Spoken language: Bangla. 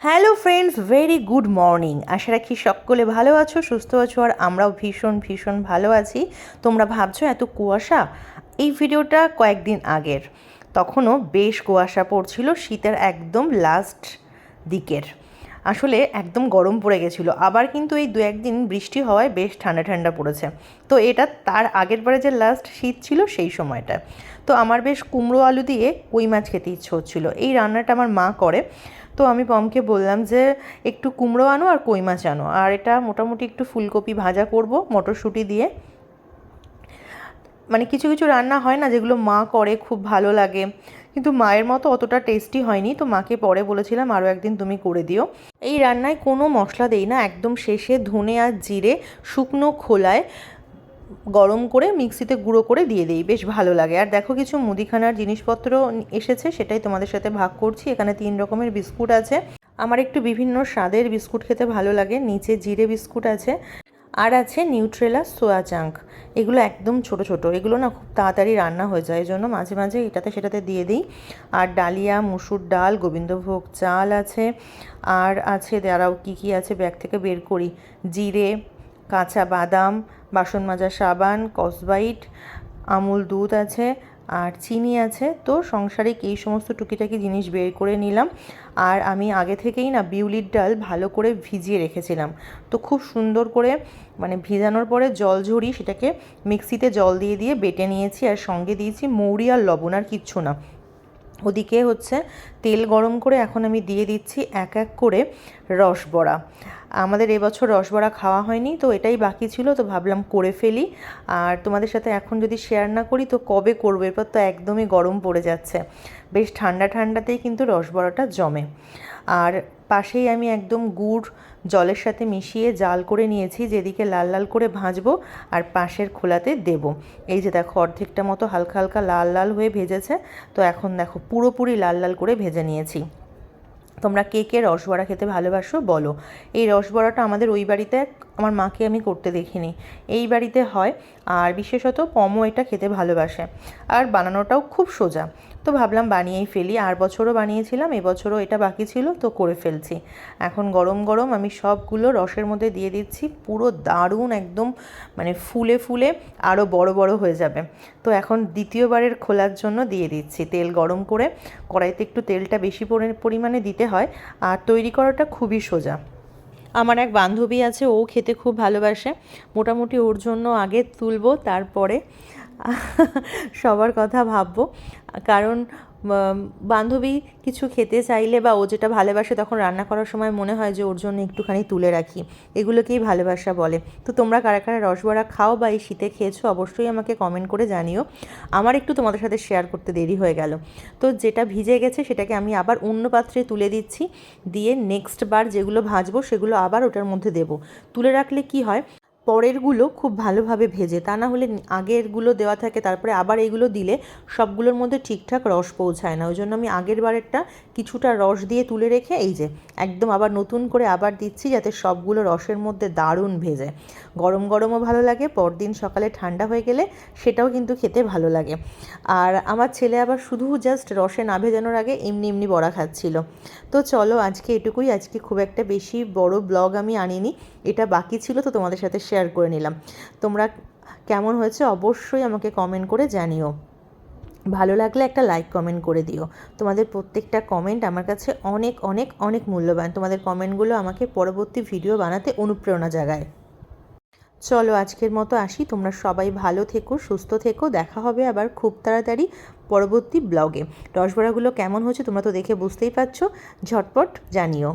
Hello friends, very good morning. আশা রাখি সকলে ভালো আছো, সুস্থ আছো, আর আমরাও ভীষণ ভীষণ ভালো আছি। তোমরা ভাবছো এত কুয়াশা? এই ভিডিওটা কয়েকদিন আগের, তখনও বেশ কুয়াশা পড়ছিল, শীতের একদম লাস্ট দিকের। আসলে একদম গরম পড়ে গেছিলো, আবার কিন্তু এই দু একদিন বৃষ্টি হওয়ায় বেশ ঠান্ডা ঠান্ডা পড়েছে। তো এটা তার আগের বারে যে লাস্ট শীত ছিল সেই সময়টা। তো আমার বেশ কুমড়ো আলু দিয়ে কই মাছ খেতে ইচ্ছে হচ্ছিলো। এই রান্নাটা আমার মা করে। তো আমি পমকে বললাম যে একটু কুমড়ো আনো আর কই মাছ আনো, আর এটা মোটামুটি একটু ফুলকপি ভাজা করব মটরশুঁটি দিয়ে। মানে কিছু কিছু রান্না হয় না যেগুলো মা করে খুব ভালো লাগে, কিন্তু মায়ের মতো অতটা টেস্টি হয়নি। তো মাকে পরে বলেছিলাম আরও একদিন তুমি করে দিও। এই রান্নায় কোনো মশলা দেই না, একদম শেষে ধনে আর জিরে শুকনো খোলায় গরম করে মিক্সিতে গুঁড়ো করে দিয়ে দিই, বেশ ভালো লাগে। আর দেখো কিছু মুদিখানার জিনিসপত্র এসেছে, সেটাই তোমাদের সাথে ভাগ করছি। এখানে 3 রকমের বিস্কুট আছে। আমার একটু বিভিন্ন স্বাদের বিস্কুট খেতে ভালো লাগে। নিচে জিরে বিস্কুট আছে, আর আছে নিউট্রেলা সোয়া চাঙ্ক। এগুলো একদম ছোট ছোট, এগুলো না খুব তাড়াতাড়ি রান্না হয়ে যায়, এই জন্য মাঝে মাঝে এটাতে সেটাতে দিয়ে দিই। আর ডালিয়া, মুসুর ডাল, গোবিন্দভোগ চাল আছে। আর আছে দাঁড়াও কী কী আছে ব্যাগ থেকে বের করি, জিরে, কাঁচা বাদাম, বাসন মাজা সাবান, কসবাইট, আমুল দুধ আছে, আর চিনি আছে। তো সংসারিক এই সমস্ত টুকিটাকি জিনিস বের করে নিলাম। আর আমি আগে থেকেই না বিউলির ডাল ভালো করে ভিজিয়ে রেখেছিলাম। তো খুব সুন্দর করে মানে ভিজানোর পরে জল ঝরিয়ে সেটাকে মিক্সিতে জল দিয়ে দিয়ে বেটে নিয়েছি, আর সঙ্গে দিয়েছি মৌরি আর লবণ, আর কিচ্ছু না। ওদিকে হচ্ছে তেল গরম করে এখন আমি দিয়ে দিচ্ছি এক এক করে রসবড়া। আমাদের এবছর রসবড়া খাওয়া হয়নি, তো এটাই বাকি ছিল, তো ভাবলাম করে ফেলি। আর তোমাদের সাথে এখন যদি শেয়ার না করি তো কবে করবো? এরপর তো একদমই গরম পড়ে যাচ্ছে, বেশ ঠান্ডা ঠান্ডাতেই কিন্তু রসবড়াটা জমে। আর পাশেই আমি একদম গুড় জলের সাথে মিশিয়ে জাল করে নিয়েছি, যেদিকে লাল লাল করে ভাজবো আর পাশের খোলাতে দেব। এই যে দেখো অর্ধেকটা মতো হালকা হালকা লাল লাল হয়ে ভেজেছে। তো এখন দেখো পুরোপুরি লাল লাল করে ভেজে নিয়েছি। তোমরা কে কে রসবড়া খেতে ভালোবাসো বলো। এই রসবড়াটা আমাদের ওই বাড়িতে আমার মাকে আমি করতে দেখিনি, এই বাড়িতে হয়। আর বিশেষত পমো এটা খেতে ভালোবাসে, আর বানানোটাও খুব সোজা। তো ভাবলাম বানিয়েই ফেলি, আর বছরও বানিয়েছিলাম, এবছরও এটা বাকি ছিল, তো করে ফেলছি। এখন গরম গরম আমি সবগুলো রসের মধ্যে দিয়ে দিচ্ছি, পুরো দারুণ একদম মানে ফুলে ফুলে আরও বড় বড় হয়ে যাবে। তো এখন দ্বিতীয়বারের খোলার জন্য দিয়ে দিচ্ছি তেল গরম করে। কড়াইতে একটু তেলটা বেশি পরিমাণে দিতে হয়, আর তৈরি করাটা খুবই সোজা। আমার এক বান্ধবী আছে, ও খেতে খুব ভালোবাসে। মোটামুটি ওর জন্য আগে তুলবো, তারপরে সবার কথা ভাববো। কারণ বান্ধবী কিছু খেতে চাইলে বা ও যেটা ভালোবাসে তখন রান্না করার সময় মনে হয় যে ওর জন্য একটুখানি তুলে রাখি। এগুলোকেই ভালোবাসা বলে। তো তোমরা কারা কারা রসবড়া খাও বা এই শীতে খেয়েছো অবশ্যই আমাকে কমেন্ট করে জানিও। আমার একটু তোমাদের সাথে শেয়ার করতে দেরি হয়ে গেল। তো যেটা ভিজে গেছে সেটাকে আমি আবার অন্য পাত্রে তুলে দিচ্ছি, দিয়ে নেক্সট বার যেগুলো ভাজবো সেগুলো আবার ওটার মধ্যে দেবো। তুলে রাখলে কি হয়, পরেরগুলো খুব ভালোভাবে ভেজে, তা না হলে আগেরগুলো দেওয়া থাকে তারপরে আবার এইগুলো দিলে সবগুলোর মধ্যে ঠিকঠাক রস পৌঁছায় না। ওই জন্য আমি আগের বারেরটা কিছুটা রস দিয়ে তুলে রেখে এই যে একদম আবার নতুন করে আবার দিচ্ছি, যাতে সবগুলো রসের মধ্যে দারুণ ভেজে। গরম গরমও ভালো লাগে, পরদিন সকালে ঠান্ডা হয়ে গেলে সেটাও কিন্তু খেতে ভালো লাগে। আর আমার ছেলে আবার শুধু জাস্ট রসে না ভেজানোর আগে এমনি এমনি বড়া খাচ্ছিল। তো চলো আজকে এটুকুই, আজকে খুব একটা বেশি বড় ব্লগ আমি আনিনি, এটা বাকি ছিল তো তোমাদের সাথে শেয়ার করে নিলাম। তোমরা কেমন হয়েছে অবশ্যই আমাকে কমেন্ট করে জানিও। ভালো লাগলে একটা লাইক কমেন্ট করে দিও। তোমাদের প্রত্যেকটা কমেন্ট আমার কাছে অনেক অনেক অনেক মূল্যবান। তোমাদের কমেন্টগুলো আমাকে পরবর্তী ভিডিও বানাতে অনুপ্রেরণা জাগায়। চলো আজকের মতো আসি, তোমরা সবাই ভালো থেকো, সুস্থ থেকো। দেখা হবে আবার খুব তাড়াতাড়ি পরবর্তী ব্লগে। রসবড়াগুলো কেমন হচ্ছে তোমরা তো দেখে বুঝতেই পারছো, ঝটপট জানিও।